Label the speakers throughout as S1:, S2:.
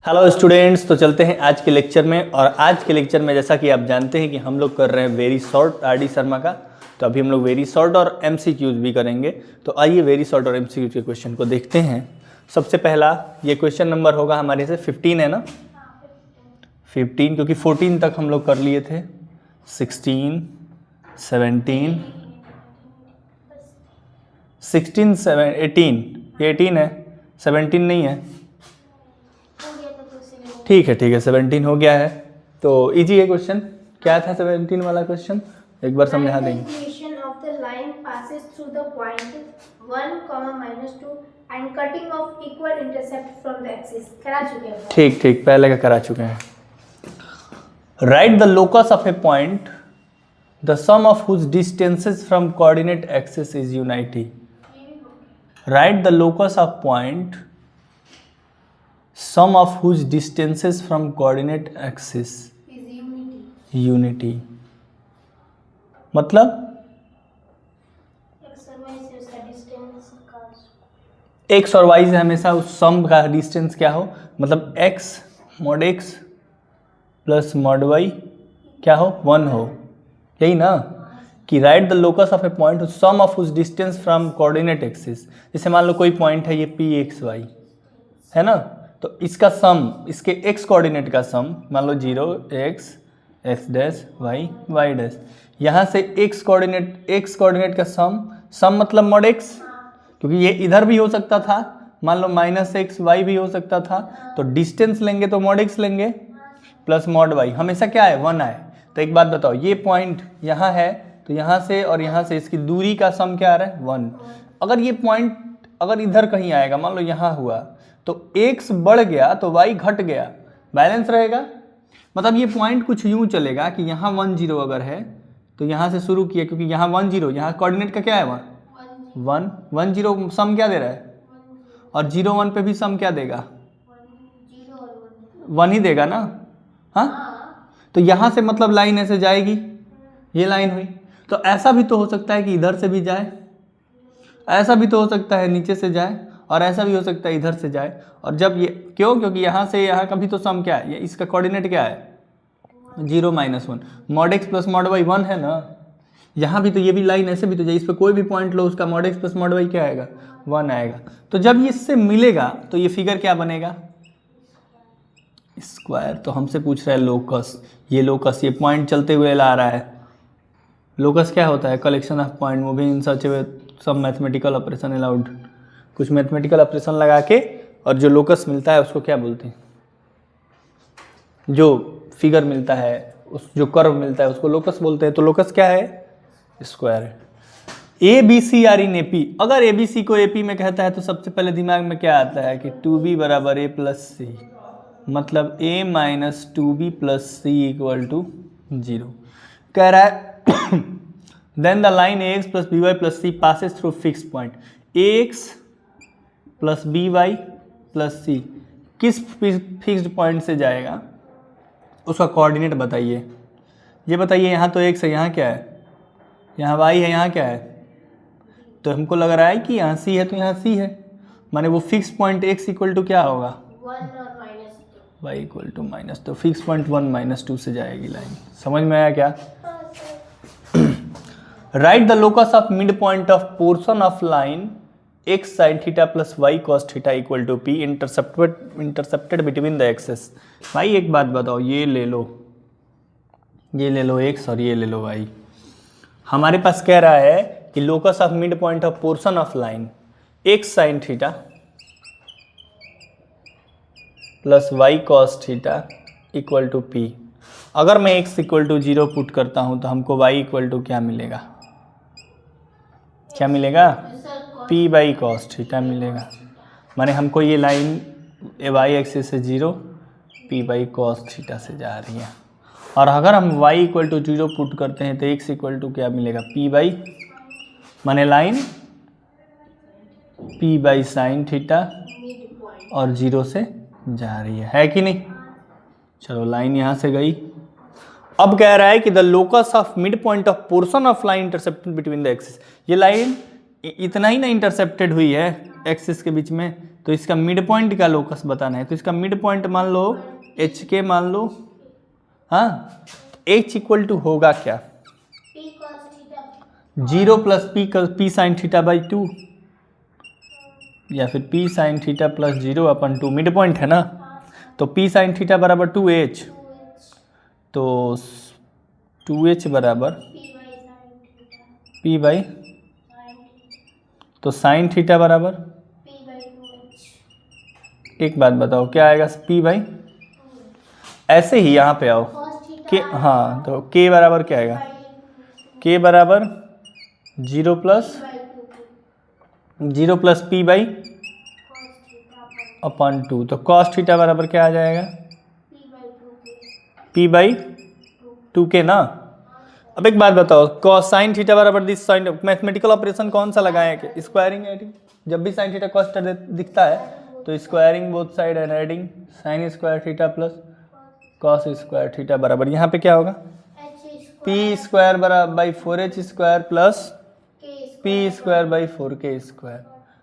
S1: Hello students, तो चलते हैं आज के लेक्चर में। और आज के लेक्चर में जैसा कि आप जानते हैं कि हम लोग कर रहे हैं very short R D Sharma का, तो अभी हम लोग वेरी शॉर्ट और एमसीक्यूज भी करेंगे। तो आइए वेरी शॉर्ट और एमसीक्यूज के क्वेश्चन को देखते हैं। सबसे पहला ये क्वेश्चन नंबर होगा हमारे से 15 है ना, 15 क्योंकि 14 तक हम लोग कर लिए थे। 16, 17, 16, 7, 18, ये 18 है, 17 नहीं है। ठीक है 17 हो गया है। तो इजी है क्वेश्चन। क्या था 17 वाला क्वेश्चन, एक बार समझा देंगे। ठीक पहले का करा चुके हैं। Write the locus of a point the sum of whose distances from coordinate axis is unity. Write the locus of point sum of whose distances from coordinate axis is unity। मतलब x और y से हमेशा उस सम का distance क्या हो, मतलब x mod x plus mod y क्या हो, 1 हो। यही ना कि write the locus of a point sum of उस डिस्टेंस फ्रॉम कोऑर्डिनेट एक्सिस। जैसे मान लो कोई पॉइंट है ये pxy है ना, तो इसका सम, इसके x कोऑर्डिनेट का सम मान लो 0 x x dash y y dash, यहाँ से x कोऑर्डिनेट का सम मतलब mod x, क्योंकि ये इधर भी हो सकता था, मान लो -x y भी हो सकता था। तो डिस्टेंस लेंगे तो mod x लेंगे प्लस mod y, हमेशा क्या है 1 आए। तो एक बात बताओ, ये पॉइंट यहाँ है तो यहाँ से और यहाँ से इसकी दूरी का सम क्या आ रहा है 1। अगर ये पॉइंट अगर इधर कहीं आएगा, मान लो यहाँ हुआ, तो x बढ़ गया तो y घट गया, बैलेंस रहेगा। मतलब ये पॉइंट कुछ यूं चलेगा कि यहाँ 1 0 अगर है तो यहाँ से शुरू किया, क्योंकि यहाँ 1 0, यहाँ कोऑर्डिनेट का क्या है 1 1 0, सम क्या दे रहा है, और 0 1 पे भी सम क्या देगा 1 ही देगा ना। हाँ, तो यहाँ से मतलब लाइन ऐसे जाएगी, ये लाइन हुई। तो ऐसा भी तो हो सकता है कि इधर से भी जाए, ऐसा भी तो हो सकता है नीचे से जाए, और ऐसा भी हो सकता है इधर से जाए। और जब ये क्यों, क्योंकि यहाँ से यहाँ का भी तो सम क्या है, ये इसका कोऑर्डिनेट क्या है 0 -1, mod x plus mod y 1 है ना। यहाँ भी तो ये भी लाइन ऐसे भी तो जाए, इस पर कोई भी पॉइंट लो, उसका mod x plus mod y क्या आएगा 1 आएगा। तो जब ये इससे मिलेगा तो ये फिगर क्या बनेगा स्क्वायर। तो हमसे पूछ रहा है लोकस, ये लोकस ये पॉइंट चलते हुए ला रहा है। लोकस क्या होता है, collection of point moving in such a way some mathematical operation allowed. कुछ मैथमेटिकल ऑपरेशन लगा के और जो लोकस मिलता है उसको क्या बोलते हैं, जो फिगर मिलता है, उस जो कर्व मिलता है उसको लोकस बोलते हैं। तो लोकस क्या है स्क्वायर है। A B C are in AP, अगर ए बी सी को एपी में कहता है तो सबसे पहले दिमाग में क्या आता है कि 2b बराबर a प्लस सी, मतलब a minus 2b plus C equal to 0। कह रहा है then the line ax plus B Y plus C passes through fix point. ax plus B Y plus C किस फिक्स्ड पॉइंट से जाएगा, उसका coordinate बताइए। ये बताइए, यहाँ तो x है, यहाँ क्या है, यहाँ y है, यहाँ क्या है। तो हमको लग रहा है कि यहाँ c है तो यहाँ c है, माने वो fix point x equal to क्या होगा
S2: 1 और -2,
S1: y इक्वल टू माइनस, तो फिक्स पॉइंट 1 -2 से जाएगी लाइन। समझ में आया क्या। Write the locus of mid point of portion of line x sin theta plus y cos theta equal to p intercepted between the axes. भाई एक बात बताओ, ये ले लो x और ये ले लो y। हमारे पास कह रहा है कि locus of mid point of portion of line x sin theta plus y cos theta equal to p। अगर मैं x इक्वल टू 0 पुट करता हूं तो हमको y इक्वल टू क्या मिलेगा, क्या मिलेगा p बाई कॉस थीटा मिलेगा। माने हमको ये लाइन y एक्सिस से 0 p बाई कॉस थीटा से जा रही है। और अगर हम y इक्वल टू 0 पुट करते हैं तो x इक्वल टू क्या मिलेगा p बाई, माने line p by sine theta और 0 से जा रही है कि नहीं। चलो लाइन यहाँ से गई। अब कह रहा है कि the locus of mid point of portion of line intercepted between the axis. ये लाइन इतना ही ना इंटरसेप्टेड हुई है एक्सिस के बीच में, तो इसका मिड पॉइंट का लोकस बताना है, तो इसका मिड पॉइंट मान लो एच के मान लो, हाँ एच इक्वल टू होगा क्या,
S2: P cos theta
S1: 0 plus P sine theta by 2 या फिर पी साइन थीटा प्लस 0 अपन 2, मिड पॉइंट है ना, तो पी साइन थीटा बराबर 2h,
S2: 2h
S1: तो 2h बराबर
S2: P by
S1: p by,
S2: sin theta sin theta
S1: तो साइन थीटा बराबर,
S2: P by 2h
S1: एक बात बताओ क्या आएगा, p बाई, ऐसे ही यहाँ पे आओ
S2: cos theta
S1: के, हाँ तो k बराबर क्या आएगा, k बराबर 0 plus
S2: by 2
S1: p by
S2: cos theta
S1: अपन 2, तो cos थीटा बराबर क्या आ जाएगा,
S2: P by 2k
S1: p by 2k ना। अब एक बात बताओ, cos साइन थीटा बराबर दिस साइन, मैथमेटिकल ऑपरेशन कौन सा लगाएं कि स्क्वायरिंग एडिंग, जब भी साइन थीटा cos थीटा दिखता है तो squaring both side and adding sine square theta plus cos square theta बराबर, यहाँ पे क्या होगा,
S2: h
S1: p स्क्वायर बराबर by 4h square plus
S2: k
S1: p square by 4k square,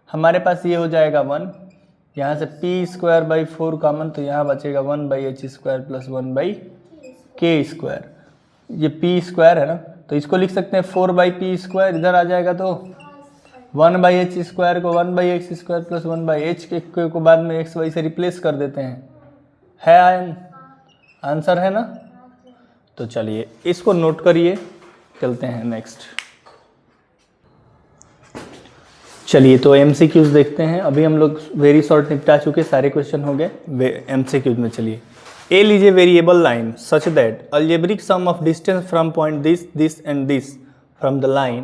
S1: हमारे पास ये हो जाएगा 1, यहाँ से p स्क्वायर बाई 4 कॉमन, तो यहाँ बचेगा 1 by h square plus 1 by k square, ये p स्क्वायर है ना, तो इसको लिख सकते हैं 4 बाई पी स्क्वायर, इधर आ जाएगा तो 1 बाई एच स्क्वायर को 1 by x square plus 1 by H को बाद में एक्स वाई से रिप्लेस कर देते हैं, है आंसर है ना। तो चलिए इसको नोट करिए, चलते हैं नेक्स्ट। चलिए तो एमसीक्यूज देखते हैं, अभी हम लोग वेरी शॉर्ट निपटा चुके, सारे क्वेश्चन हो गए एमसीक्यूज में। चलिए A is a variable line such that algebraic sum of distance from point this and this from the line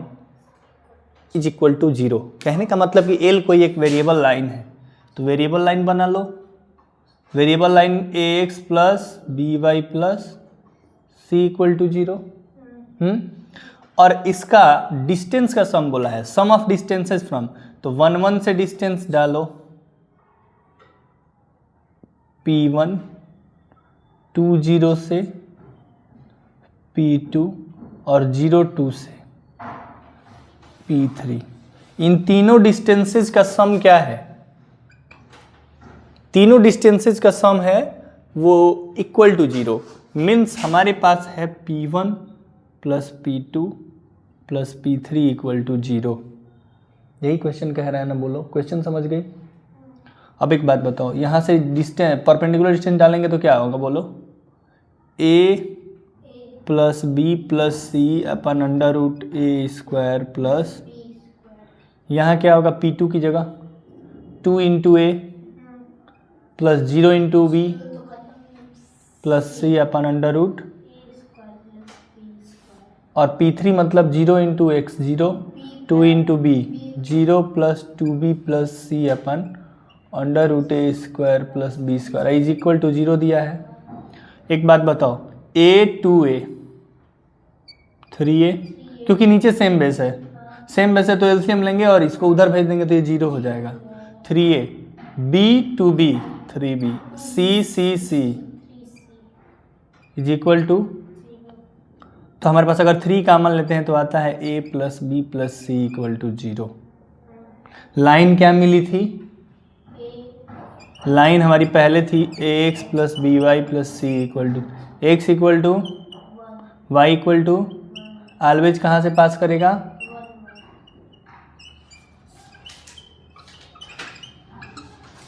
S1: is equal to 0। कहने का मतलब कि L कोई एक वेरिएबल लाइन है, तो वेरिएबल लाइन बना लो, variable line ax plus B Y plus C equal to 0, और इसका डिस्टेंस का सम बोला है, सम ऑफ डिस्टेंसेस फ्रॉम, तो 1 1 से डिस्टेंस डालो p1, 2 0 से p2 और 0 2 से p3, इन तीनों डिस्टेंसेस का सम क्या है, तीनों डिस्टेंसेस का सम है वो इक्वल टू 0, मीन्स हमारे पास है p1 plus p2 plus p3 equal to 0। यही क्वेश्चन कह रहा है ना, बोलो क्वेश्चन समझ गई। अब एक बात बताओ, यहाँ से डिस्टेंस परपेंडिकुलर डिस्टेंस डालेंगे तो क्या होगा, बोलो a plus B plus C upon under root A square plus, यहाँ क्या होगा p2 की जगह 2 into A plus 0 into B plus C upon under root, और p3 मतलब 0 into X 0, 2 into B 0 plus 2b plus C upon under root A square plus B square is equal to 0 दिया है। एक बात बताओ, a 2a 3a, क्योंकि नीचे same base है, सेम बेस है तो एलसीएम लेंगे और इसको उधर भेज देंगे तो ये 0 हो जाएगा, 3a, b 2b 3b, c is equal to, तो हमारे पास अगर 3 कॉमन लेते हैं तो आता है a plus B plus C equal to 0। Line क्या मिली थी, लाइन हमारी पहले थी ax plus B Y plus C equal to, X equal to Y equal to, always कहाँ से पास करेगा,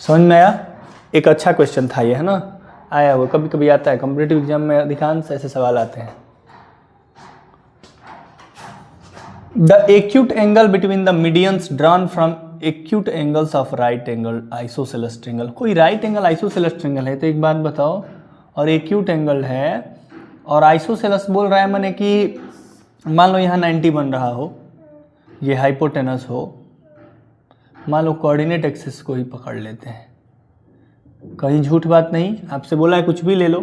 S1: समझ में आया। एक अच्छा क्वेश्चन था ये, है ना, आया हुआ कभी कभी आता है कॉम्पिटिटिव एग्जाम में, अधिकांश ऐसे सवाल आते हैं। The acute angle between the medians drawn from acute angles of right angle isosceles triangle, कोई राइट एंगल आइसोसेलेस ट्रायंगल है तो एक बात बताओ, और एक्यूट एंगल है और आइसोसेलेस बोल रहा है, माने कि मान लो यहाँ 90 बन रहा हो, ये हाइपोटेनस हो, मान लो कोऑर्डिनेट एक्सिस को ही पकड़ लेते हैं, कहीं झूठ बात नहीं, आपसे बोला है कुछ भी ले लो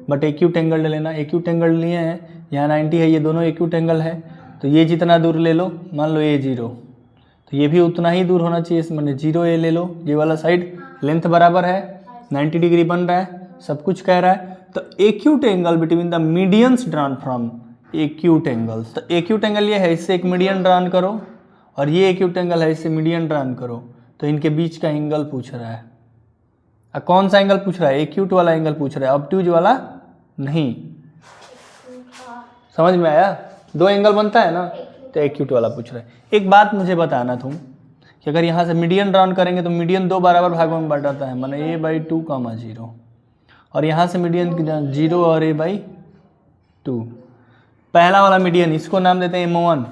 S1: बट एक्यूट एंगल लेना, एक्यूट एंगल लिए हैं, यहाँ 90 है, ये दोनों एक्यूट एंगल है, तो ये जितना दूर ले लो, मान लो ये 0, तो ये भी उतना ही दूर होना चाहिए, मैंने 0a ले लो, ये वाला साइड लेंथ बराबर है, 90 डिग्री बन रहा है, सब कुछ कह रहा है। तो acute angle between the medians drawn from acute angles, तो एक्यूट एंगल ये है, इससे एक मीडियन ड्रॉन करो, और ये एक्यूट एंगल है, इससे मीडियन ड्रॉन करो, तो इनके बीच का एंगल पूछ रहा है। कौन सा एंगल पूछ रहा है? एक्यूट वाला एंगल पूछ रहा है, ऑब्ट्यूज वाला नहीं। समझ में आया? दो एंगल बनता है ना, तो एक्यूट वाला पूछ रहा है। एक बात मुझे बताना तुम कि अगर यहाँ से मीडियन राउंड करेंगे तो मीडियन दो बराबर भागों में बटाता है, माने a/2, 0, और यहाँ से मीडियन 0 और a/2। पहला वाला मीडियन इसको नाम देते हैं m1।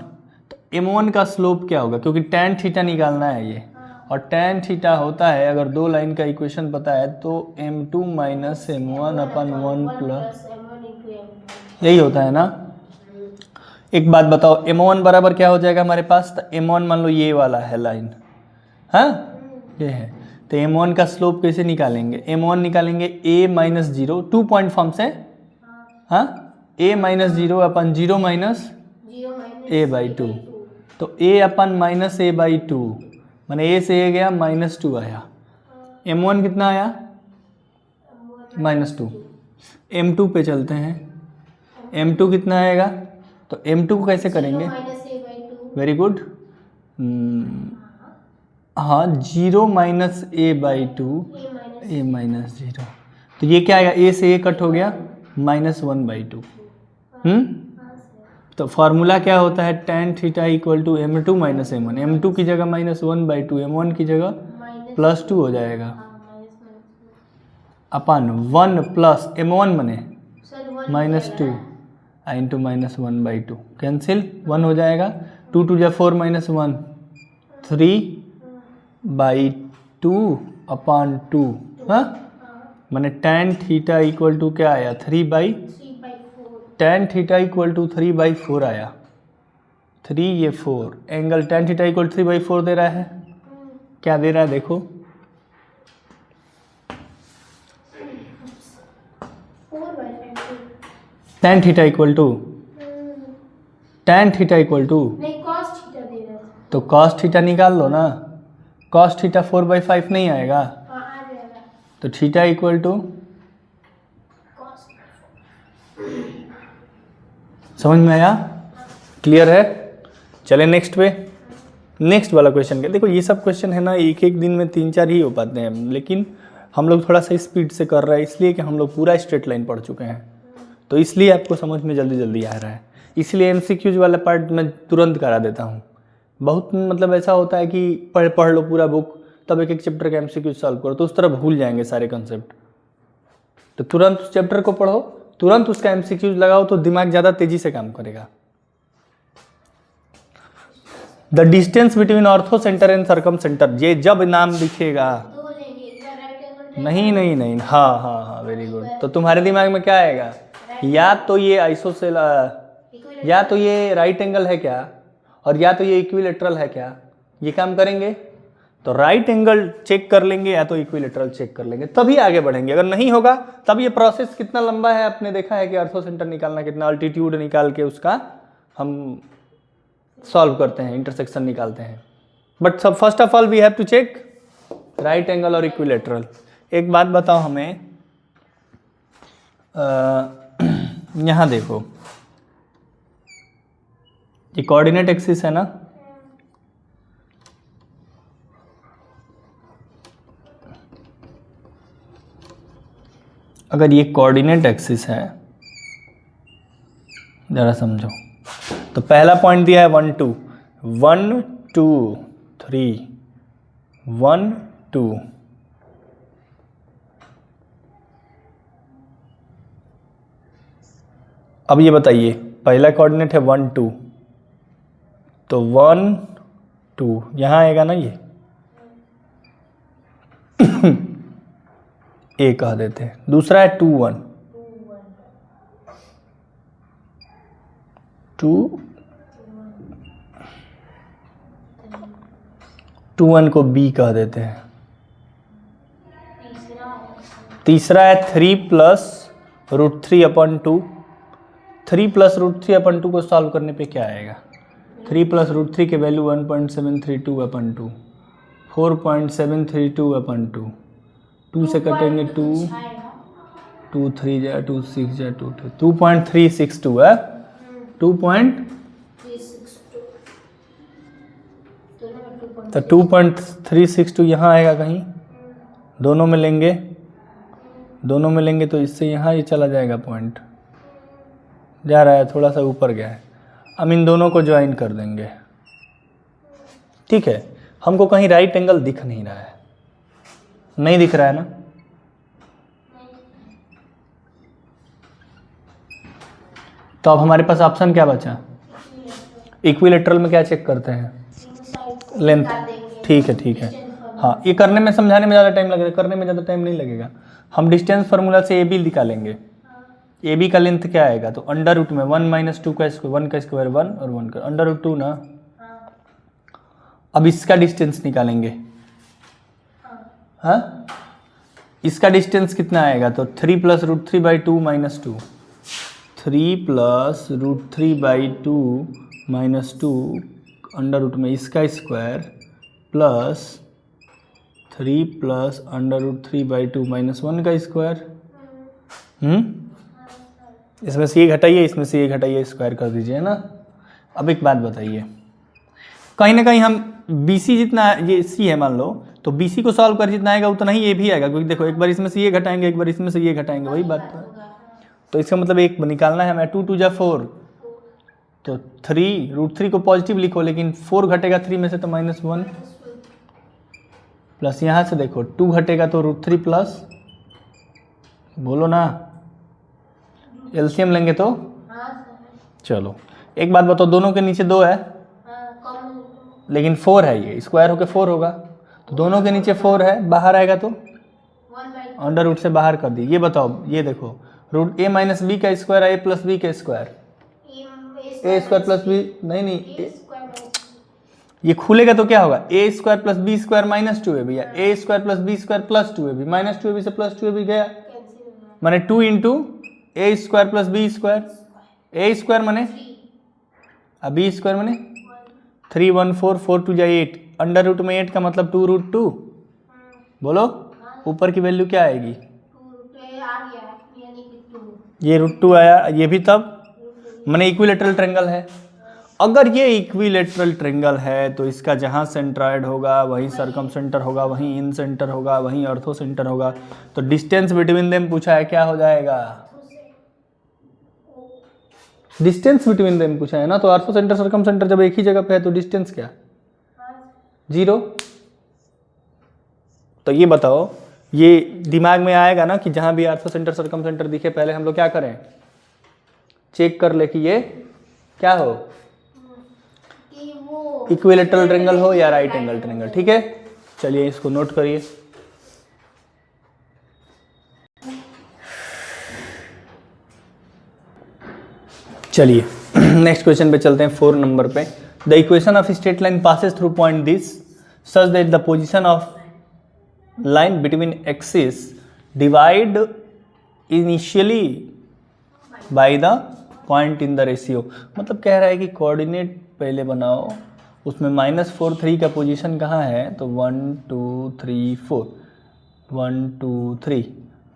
S1: तो m1 का स्लोप क्या होगा? क्योंकि tan थीटा निकालना है ये, और tan थीटा होता है, अगर दो लाइन का इक्वेशन पता है तो m2 माइनस m1/1 प्लस, यही होता है ना। एक बात बताओ, m1 बराबर क्या हो जाएगा हमारे पास? तो m1 मान लो ये वाला है लाइन, हाँ ये है, तो m1 का स्लोप कैसे निकालेंगे? m1 निकालेंगे a-0 2 पॉइंट फॉर्म से, हाँ a-0/0 माइनस a/2, तो a/-a/2 माने a से a गया -2 आया, m1 कितना आया? -2। m2 पे चलते हैं, m2 कितना आएगा? तो m2 को कैसे करेंगे? वेरी गुड, हाँ 0 माइनस a/2 a-0, तो ये क्या आएगा? a से a कट हो गया, -1/2। तो फार्मूला क्या होता है? tan theta equal to m2 minus m1, m2 की जगह -1/2, m1 की जगह +2 हो जाएगा, अपन 1 प्लस m1 बने -2 इंटू -1/2, कैंसिल 1 हो जाएगा, 2 2 जा 4 -1 3/2/2, हाँ मैंने tan थीटा इक्वल टू क्या आया? 3/4, tan थीटा इक्वल टू 3/4 आया, 3 ये 4, एंगल tan थीटा इक्वल 3/4 दे रहा है। क्या दे रहा है देखो, tan थीटा इक्वल टू तो cos थीटा निकाल लो ना, cos थीटा 4/5 नहीं आएगा, तो थीटा इक्वल टू, समझ में आया? क्लियर है? चले नेक्स्ट पे, नेक्स्ट वाला क्वेश्चन के। देखो ये सब क्वेश्चन है ना, एक एक दिन में 3-4 ही हो पाते हैं, लेकिन हम लोग थोड़ा सा स्पीड से कर रहे हैं, इसलिए कि हम लोग पूरा स्ट्रेट लाइन पढ़ चुके हैं, तो इसलिए आपको समझ में जल्दी जल्दी आ रहा है। इसलिए MCQs वाला पार्ट मैं तुरंत करा देता हूँ। बहुत मतलब ऐसा होता है कि पढ़ लो पूरा बुक, तब एक एक चैप्टर का MCQ सॉल्व करो, तो उस तरह भूल जाएंगे सारे कंसेप्ट। तो तुरंत उस चैप्टर को पढ़ो, तुरंत उसका MCQ लगाओ, तो दिमाग ज़्यादा तेजी से काम करेगा। The distance between ortho centre and circum centre, ये जब नाम दिखेगा, नहीं, हाँ वेरी गुड। तो तुम्हारे दिमाग में क्या आएगा? या तो ये आइसोसेल, या तो ये राइट एंगल है क्या, और या तो ये इक्विलेटरल है क्या, ये काम करेंगे। तो राइट एंगल चेक कर लेंगे या तो इक्विलेटरल चेक कर लेंगे, तभी आगे बढ़ेंगे। अगर नहीं होगा तब ये प्रोसेस कितना लंबा है, आपने देखा है कि ऑर्थो सेंटर निकालना कितना, अल्टीट्यूड निकाल के उसका हम सॉल्व करते हैं, इंटरसेक्शन निकालते हैं। बट सब first of all we have to check right angle और इक्विलेटरल। एक बात बताओ हमें, यहाँ देखो ये कोऑर्डिनेट एक्सिस है ना, अगर ये कोऑर्डिनेट एक्सिस है, जरा समझो, तो पहला पॉइंट दिया है 1 2 1 2 3 1 2, अब ये बताइए पहला कोऑर्डिनेट है 1 2, तो 1 2 यहाँ आएगा ना, ये ए कह देते हैं। दूसरा है 2 1 2 2 1 को बी कह देते हैं। तीसरा है 3 + √3/2, 3 + √3/2 को सॉल्व करने पे क्या आएगा? 3 + √3 के वैल्यू 1.732/2, 4.732/2, 2 से कटेंगे 2 2 3 जा 2 6 जा 2 2.362 है, 2. तो 2.362 यहाँ आएगा कहीं, दोनों में लेंगे तो इससे यहाँ ये चला जाएगा, पॉइंट जा रहा है, थोड़ा सा ऊपर गया है। हम इन दोनों को ज्वाइन कर देंगे, ठीक है। हमको कहीं राइट एंगल दिख नहीं रहा है, नहीं दिख रहा है ना, तो अब हमारे पास ऑप्शन क्या बचा? इक्विलेटरल में क्या चेक करते हैं? लेंथ, ठीक है। हाँ, ये करने में, समझाने में ज़्यादा टाइम लगेगा, करने में ज़्यादा टाइम नहीं लगेगा। हम डिस्टेंस फार्मूला से ए बी निकालेंगे। ए बी का लेंथ क्या आएगा? तो अंडर रूट में 1 - 2 का स्क्वायर, 1 का स्क्वायर 1 और 1 का अंडर रूट 2 ना। अब इसका डिस्टेंस निकालेंगे। हाँ, इसका डिस्टेंस कितना आएगा? तो 3 + √3/2 - 2, 3 + √3/2 - 2 अंडर रूट में इसका स्क्वायर प्लस 3 + √3/2 - 1 का स्क्वायर। इसमें से ये घटाइए, इसमें से ये घटाइए, स्क्वायर कर दीजिए ना। अब एक बात बताइए, कहीं ना कहीं हम BC जितना, ये C है मान लो, तो BC को सॉल्व कर जितना आएगा उतना ही ये भी आएगा, क्योंकि देखो एक बार इसमें से ये घटाएंगे, एक बार इसमें से ये घटाएंगे, वही बात है। तो इसका मतलब एक निकालना है हमें, 2 × 2 = 4, तो 3 √3 को पॉजिटिव लिखो, लेकिन 4 घटेगा 3 में से तो -1, प्लस यहाँ से देखो 2 घटेगा तो √3 प्लस, बोलो ना, एलसीएम लेंगे तो चलो एक बात बताओ, दोनों के नीचे 2 है, लेकिन 4 है, ये स्क्वायर होके 4 होगा, तो दोनों के नीचे 4 है, बाहर आएगा तो अंडर रूट से बाहर कर दी। ये बताओ, ये देखो रूट a - b का स्क्वायर है a + b का स्क्वायर, a² + b, नहीं ये खुलेगा तो क्या होगा? a² + b² - 2ab, या a² + b² + 2ab, -2ab से +2ab गया, माने 2 × a² + b², a² माने b² माने 3 1 4 4 2 = 8, अंडर रूट में 8 का मतलब 2√2, बोलो ऊपर की वैल्यू क्या आएगी? ये √2 आया, ये भी तब माने इक्विलेटरल ट्रायंगल है। अगर ये इक्विलेटरल ट्रायंगल है तो इसका जहाँ सेंट्रॉइड होगा वहीं सर्कम सेंटर होगा, वहीं इन सेंटर होगा, वहीं ऑर्थो सेंटर होगा, तो डिस्टेंस बिटवीन देम पूछा है, क्या हो जाएगा? डिस्टेंस बिटवीन देम पूछा है ना, तो ऑर्थो सेंटर सर्कम सेंटर जब एक ही जगह पे है तो डिस्टेंस क्या? 0। तो ये बताओ, ये दिमाग में आएगा ना कि जहां भी ऑर्थो सेंटर सर्कम सेंटर दिखे, पहले हम लोग क्या करें? चेक कर ले कि ये क्या हो, इक्विलेटरल ट्रायंगल हो या राइट एंगल ट्रायंगल, ठीक है। चलिए इसको नोट करिए। चलिए नेक्स्ट क्वेश्चन पे चलते हैं, 4 नंबर पे। The equation of straight line passes through point this such that the position of line between axis divide initially by the point in the ratio. मतलब कह रहा है कि कोऑर्डिनेट पहले बनाओ, उसमें -4 3 का पोजीशन कहाँ है? तो 1 2 3 4, 1 2 3,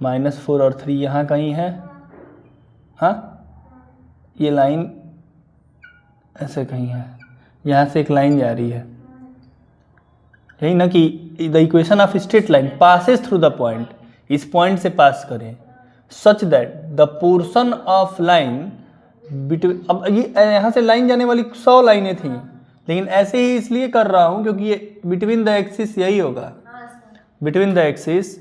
S1: -4 और 3 यहाँ कहीं है। हाँ, ये लाइन ऐसे कहीं है, यहाँ से एक लाइन जा रही है, यही ना कि the equation of straight line passes through the point, इस पॉइंट से पास करें, such that the portion of line between, अब ये यहाँ से लाइन जाने वाली 100 लाइनें थी, लेकिन ऐसे ही इसलिए कर रहा हूँ क्योंकि ये बिटवीन द एक्सिस यही होगा, बिटवीन द एक्सिस,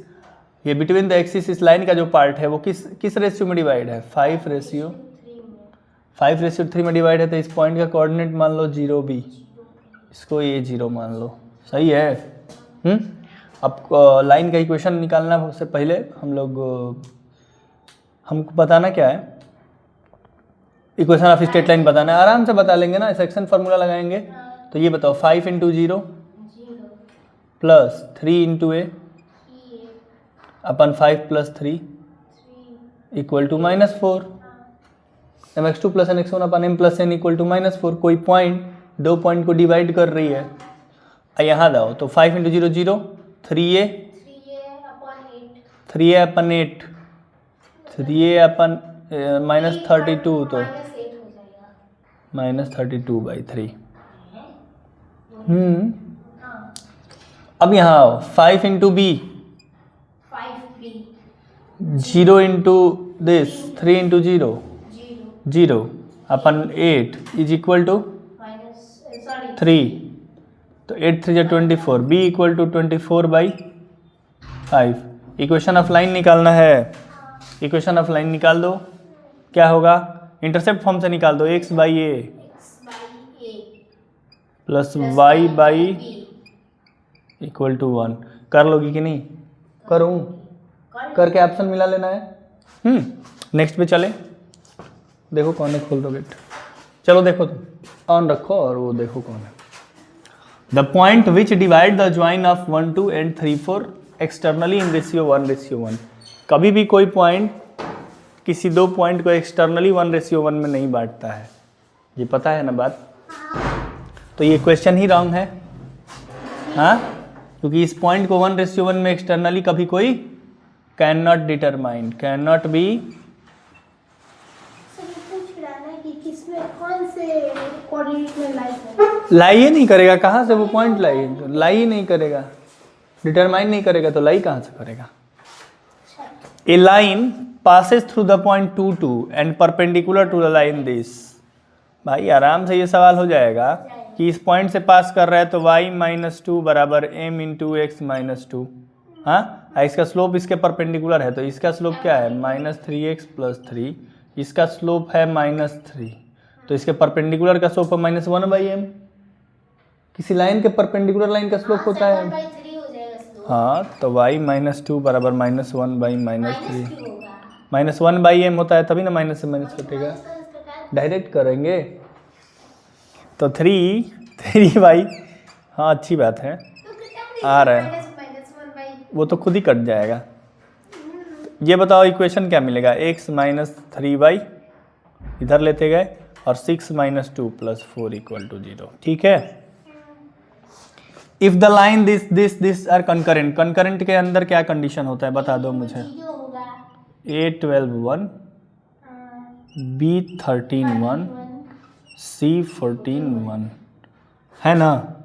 S1: ये बिटवीन द एक्सिस इस लाइन का जो पार्ट है वो किस रेशियो में डिवाइड है? 5:3 में डिवाइड है, तो इस पॉइंट का कोऑर्डिनेट मान लो 0 b, इसको ये 0 मान लो, सही है। अब लाइन का इक्वेशन निकालना से पहले हमको बताना क्या है, इक्वेशन ऑफ स्ट्रेट लाइन बताना है, आराम से बता लेंगे ना, सेक्शन फार्मूला लगाएंगे। तो ये बताओ 5 × 0 plus 3 × a upon 5 + 3 equal to -4, mx2 + nx1 upon m + n equal to -4। कोई पॉइंट, 2 पॉइंट को डिवाइड कर रही है, यहाँ दाओ, तो 5 × 0 0, 3a अपन 8, 3a अपन -32, तो -32/3। अब यहाँ 5 into B,
S2: 5b
S1: 0 into this, 3 into 0,
S2: 0
S1: 0 upon 8 is equal to
S2: minus sorry
S1: 3, तो 8 3 24, b equal to 24/5। Equation of line निकालना है, इक्वेशन ऑफ लाइन निकाल दो, क्या होगा, इंटरसेप्ट फॉर्म से निकाल दो, x by A
S2: x by a
S1: plus
S2: plus
S1: Y
S2: y
S1: by
S2: b
S1: equal to 1। कर लोगी कि नहीं? करूँ? करके ऑप्शन मिला लेना है। नेक्स्ट पे चले, देखो कौन है, खोल दो गेट, चलो देखो तुम ऑन रखो और वो देखो कौन है। The point which divide the join of 1 2 and 3 4 externally in ratio 1:1। कभी भी कोई पॉइंट किसी दो पॉइंट को एक्सटर्नली 1:1 में नहीं बांटता है, ये पता है ना बात? तो ये क्वेश्चन ही रॉन्ग है, हाँ, क्योंकि इस पॉइंट को 1:1 में एक्सटर्नली कभी कोई can not determine, can not be.
S2: Sir ये पूछ रहा है ना कि किसमें कौन से कोऑर्डिनेट में लाई है।
S1: लाई ही नहीं करेगा, कहाँ से वो पॉइंट लाई ही नहीं करेगा, डिटरमाइन नहीं करेगा तो लाई कहाँ से करेगा? ए line passes through the point 2 2 and perpendicular to the line this। भाई आराम से ये सवाल हो जाएगा कि इस पॉइंट से पास कर रहा है तो y-2 बराबर m इंटू एक्स माइनस 2, हाँ, इसका स्लोप इसके परपेंडिकुलर है तो इसका स्लोप क्या है, -3x + 3, इसका स्लोप है -3, तो इसके परपेंडिकुलर का स्लोप है -1/m। किसी लाइन के परपेंडिकुलर लाइन का स्लोप होता है,
S2: 1/3 हो जाएगा स्लोप।
S1: हाँ, तो y-2 बराबर -1/-3,
S2: -2 होगा
S1: -1/m होता है, तभी ना माइनस से माइनस कटेगा, डायरेक्ट करेंगे तो 3 भाई, हाँ अच्छी बात है, आ रहा है, वो तो खुद ही कट जाएगा। ये बताओ इक्वेशन क्या मिलेगा, x - 3y इधर लेते गए और 6 - 2 + 4 = 0, ठीक है। If the line this are concurrent, concurrent के अंदर क्या कंडीशन होता है बता दो मुझे,
S2: जो होगा
S1: A12 1, B13 1, C14 1, है ना?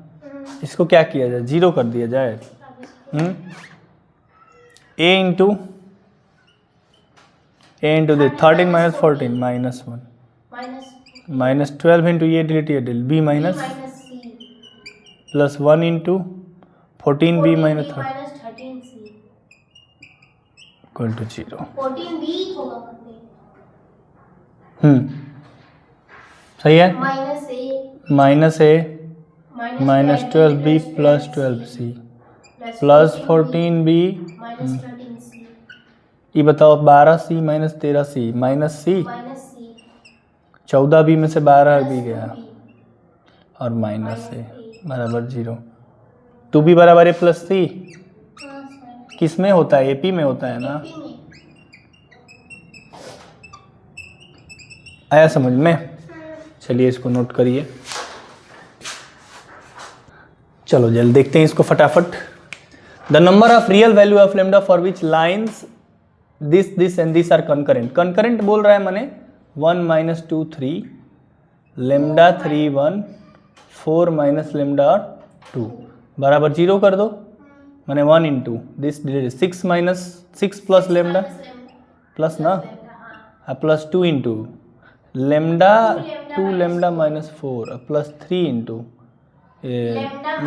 S1: इसको क्या किया जाए, 0 कर दिया जाए। A इंटू दे 13 - 14 -1, -12 इंटू ये डिलीट ये delete, B minus plus 1 into 14B - 13
S2: -13c
S1: equal to 0।
S2: 14b होगा
S1: सही है,
S2: -a
S1: -12b + 12c plus 14b,
S2: -13c
S1: ये बताओ 12c - 13c -c,
S2: -c
S1: 14b में से 12b गया और -a बराबर 0। 2b बराबर a + c किस में होता है, AP में होता है ना, आया समझ में? चलिए इसको नोट करिए, चलो जल्द देखते हैं इसको फटाफट। The number of real value of lambda for which lines this and this are concurrent, concurrent बोल रहा है मैंने 1 - 2 3 लेमडा 3 1 4 - लेमडा 2 बराबर 0 कर दो, मैंने 1 into this 6 plus lambda plus ना, plus 2 into lambda 2 lambda -4 plus 3 into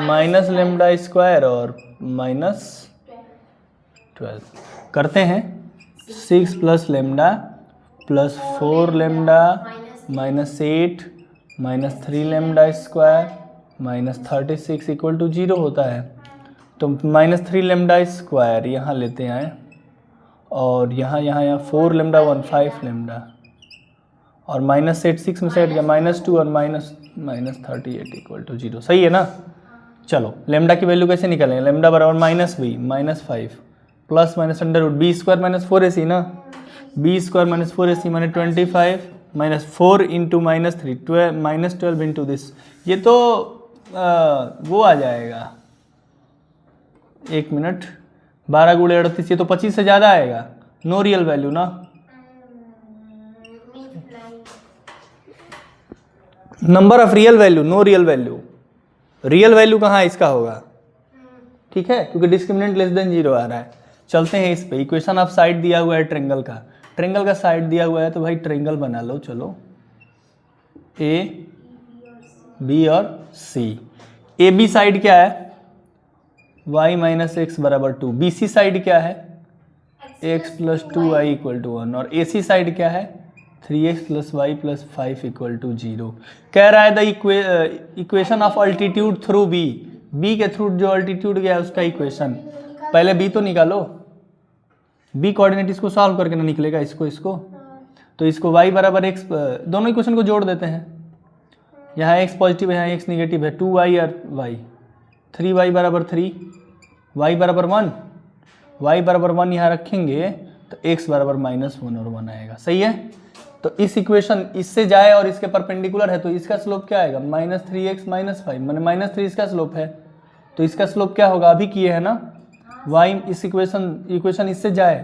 S1: minus lambda square और -12 करते हैं। 6 plus lambda plus 4 lambda -8 -3 lambda square -36 = 0 होता है। तो -3 लेमडा स्क्वायर यहाँ लेते हैं और यहाँ 4 लेमडा 1 5 लेमडा और -8 6 में से हट गया -2 और -38 = 0, सही है ना। चलो लेमडा की वैल्यू कैसे निकालेंगे, लेमडा बराबर -b -5 प्लस √b² - 4ac ना, b² - 4ac माने 25 -4 इंटू -3 12 इंटू दिस, ये तो वो आ जाएगा, 1 मिनट 12 × 38, ये तो 25 से ज़्यादा आएगा, नो रियल वैल्यू ना। Number of real value, no real value, real value कहाँ इसका होगा, ठीक है, क्योंकि डिस्क्रिमिनेंट लेस देन 0 आ रहा है। चलते हैं इस पे, इक्वेशन ऑफ साइड दिया हुआ है ट्रेंगल का, ट्रेंगल का साइड दिया हुआ है तो भाई ट्रेंगल बना लो। चलो ए बी और सी। ए बी साइड क्या है y माइनस एक्स बराबर 2, बी सी साइड क्या है x plus 2y equal to 1, और ए सी साइड क्या है 3x plus Y plus 5 equal to 0। कह रहा है the equation of altitude through B, B के थ्रू जो अल्टीट्यूड गया है उसका इक्वेशन। पहले बी तो निकालो, बी कोऑर्डिनेट इसको सॉल्व करके ना निकलेगा, इसको तो इसको y बराबर x, दोनों इक्वेशन को जोड़ देते हैं। यहाँ x पॉजिटिव है, यहाँ x निगेटिव है, 2y और y, 3y बराबर 3, y बराबर 1, y बराबर 1 यहाँ रखेंगे तो x बराबर -1 और 1 आएगा। सही है, तो इस इक्वेशन इससे जाए और इसके परपेंडिकुलर है तो इसका स्लोप क्या आएगा -3x -5, मैंने -3 इसका स्लोप है तो इसका स्लोप क्या होगा, अभी किए है ना, y इस इक्वेशन इससे जाए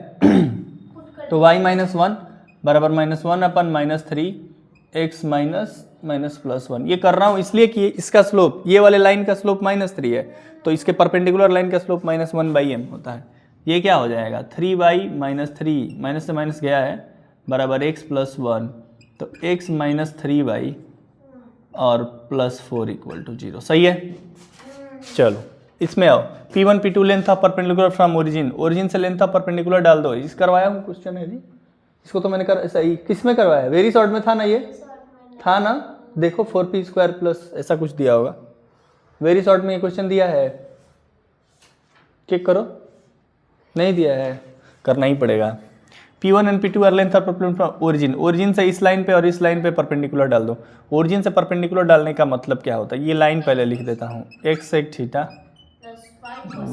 S1: तो y -1 बराबर -1 अपन -3 x माइनस प्लस 1। ये कर रहा हूँ इसलिए कि इसका स्लोप, ये वाले लाइन का स्लोप -3 है तो इसके परपेंडिकुलर लाइन का स्लोप -1/m होता है। ये क्या हो जाएगा 3y -3, माइनस से माइनस गया है, बराबर x प्लस 1, तो x माइनस 3y और प्लस 4 इक्वल टू 0। सही है, चलो इसमें आओ। P1 P2 length of perpendicular from origin, origin से लेंथ ऑफ परपेंडिकुलर डाल दो। इस करवाया हूँ क्वेश्चन है जी, इसको तो मैंने सही किस में करवाया, वेरी शॉर्ट में था ना, ये था ना, देखो 4p² प्लस ऐसा कुछ दिया होगा, वेरी शॉर्ट में ये क्वेश्चन दिया है, चेक करो, नहीं दिया है, करना ही पड़ेगा। P1 and P2 are length of perpendicular from origin, origin से इस लाइन पे और इस लाइन पे परपेंडिकुलर डाल दो। ओरिजिन से परपेंडिकुलर डालने का मतलब क्या होता है, ये लाइन पहले लिख देता हूँ, x sec theta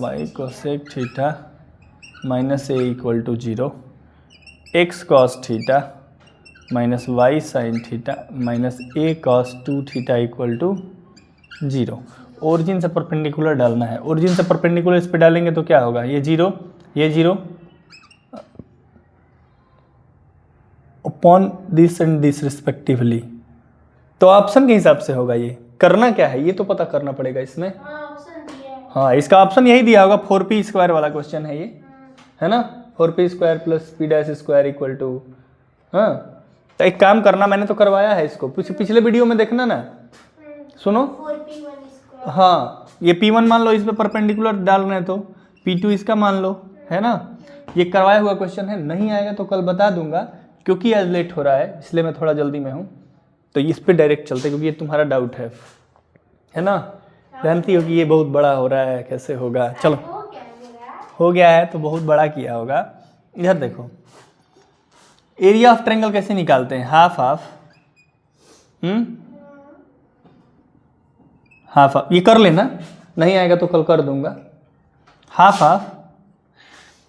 S1: y cosec theta minus a equal to 0, x cos theta minus Y sine theta minus a cos 2 theta equal to 0। Origin से परपेंडिकुलर डालना है, ओरिजिन से परपेंडिकुलर इस पे डालेंगे तो क्या होगा, ये 0 upon this and this respectively, तो ऑप्शन के हिसाब से होगा। ये करना क्या है ये तो पता करना पड़ेगा इसमें। हाँ, इसका ऑप्शन यही दिया होगा, 4p² वाला क्वेश्चन है ये, है ना, 4p² plus p' equal to, हाँ। तो एक काम करना, मैंने तो करवाया है इसको, पिछले वीडियो में देखना ना, सुनो, हाँ ये P1 मान लो, इस पे परपेंडिकुलर डाल रहे हैं तो P2 इसका मान लो, है ना, ये करवाया हुआ क्वेश्चन है। नहीं आएगा तो कल बता दूंगा, क्योंकि आज लेट हो रहा है इसलिए मैं थोड़ा जल्दी में हूँ, तो इस पे डायरेक्ट चलते, क्योंकि ये तुम्हारा डाउट है ना, जानती हो कि ये बहुत बड़ा हो रहा है, कैसे होगा। चलो हो गया है तो बहुत बड़ा किया होगा। इधर देखो, एरिया ऑफ ट्रायंगल कैसे निकालते हैं, हाफ हाफ, ये कर लेना, नहीं आएगा तो कल कर दूंगा। हाफ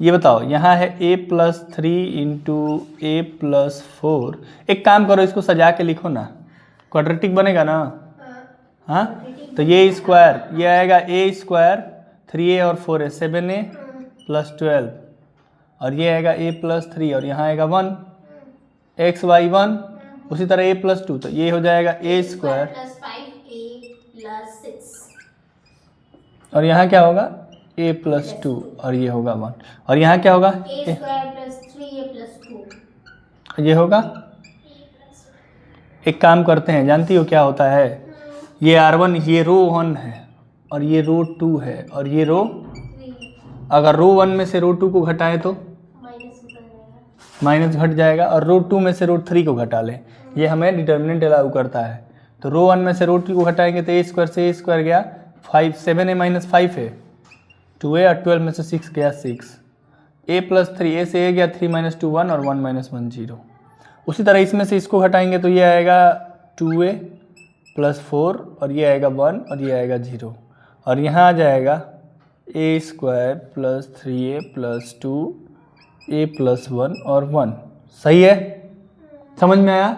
S1: ये बताओ, यहाँ है a+3 इंटू a+4, एक काम करो इसको सजा के लिखो ना, क्वाड्रेटिक बनेगा ना, हाँ, तो ये स्क्वायर, ये आएगा a², 3a और 4a 7a + 12, और ये आएगा a+3 और यहाँ आएगा 1, x y 1, उसी तरह a+2, तो ये हो जाएगा a² + 5a + 6, और यहाँ क्या होगा a+2 और ये होगा 1, और यहाँ क्या होगा
S2: a² + 3a + 2,
S1: ये होगा। एक काम करते हैं, जानती हो क्या होता है, ये R1, ये रो 1 है और ये रो 2 है और ये रो, अगर रो 1 में से रो 2 को घटाएं तो माइनस घट जाएगा, और रो 2 में से रो 3 को घटा लें, ये हमें डिटर्मिनेंट अलाउ करता है। तो रो 1 में से रो 2 को घटाएंगे तो a² से a² गया 5, 7a - 5 है 2a, और 12 में से 6 गया 6, a+3, a से a गया 3 - 2 1 और 1 - 1 0। उसी तरह इसमें से इसको घटाएंगे तो ये आएगा 2a + 4 और ये आएगा 1 और ये आएगा 0, और यहाँ आ जाएगा a² + 3a + 2a + 1 और 1। सही है, समझ में आया।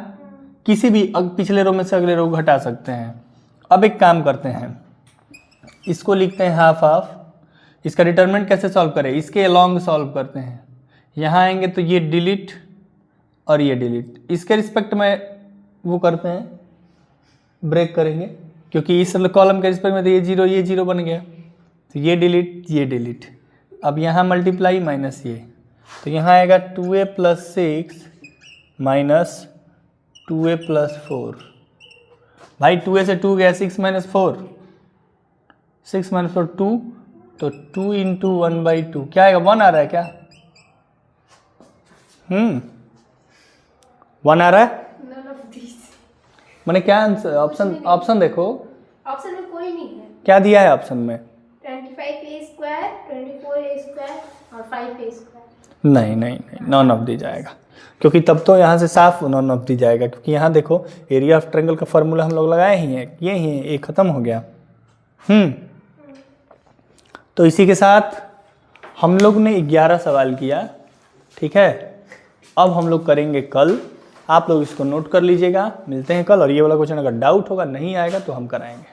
S1: किसी भी पिछले रो में से अगले रो घटा सकते हैं। अब एक काम करते हैं, इसको लिखते हैं हाफ, इसका डिटरमिनेंट कैसे सॉल्व करें, इसके अलोंग सॉल्व करते हैं। यहाँ आएंगे तो ये डिलीट और ये डिलीट, इसके रिस्पेक्ट में वो करते हैं, ब्रेक करेंगे, क्योंकि इस कॉलम के रिस्पेक्ट में तो ये 0 बन गया, तो ये डिलीट, अब यहाँ मल्टीप्लाई माइनस ये, तो यहाँ आएगा 2a + 6 माइनस 2a + 4। भाई 2a से 2 गया, 6 - 4, 6 - 4 2, तो 2 × 1/2 क्या आएगा, 1 आ रहा है क्या? 1 आ रहा है?
S2: None of these.
S1: मैंने क्या आंसर, ऑप्शन देखो,
S2: ऑप्शन में कोई नहीं है।
S1: क्या दिया है ऑप्शन में?
S2: 25a², 24a² और 5a²।
S1: नहीं, नॉन ऑफ दी जाएगा, क्योंकि तब तो यहाँ से साफ नॉन ऑफ दी जाएगा, क्योंकि यहाँ देखो एरिया ऑफ ट्रायंगल का फॉर्मूला हम लोग लगाए ही हैं, ये ही है, ये खत्म हो गया। तो इसी के साथ हम लोग ने 11 सवाल किया, ठीक है। अब हम लोग करेंगे कल, आप लोग इसको नोट कर लीजिएगा, मिलते हैं कल। और ये वाला क्वेश्चन अगर डाउट होगा, नहीं आएगा तो हम कराएंगे।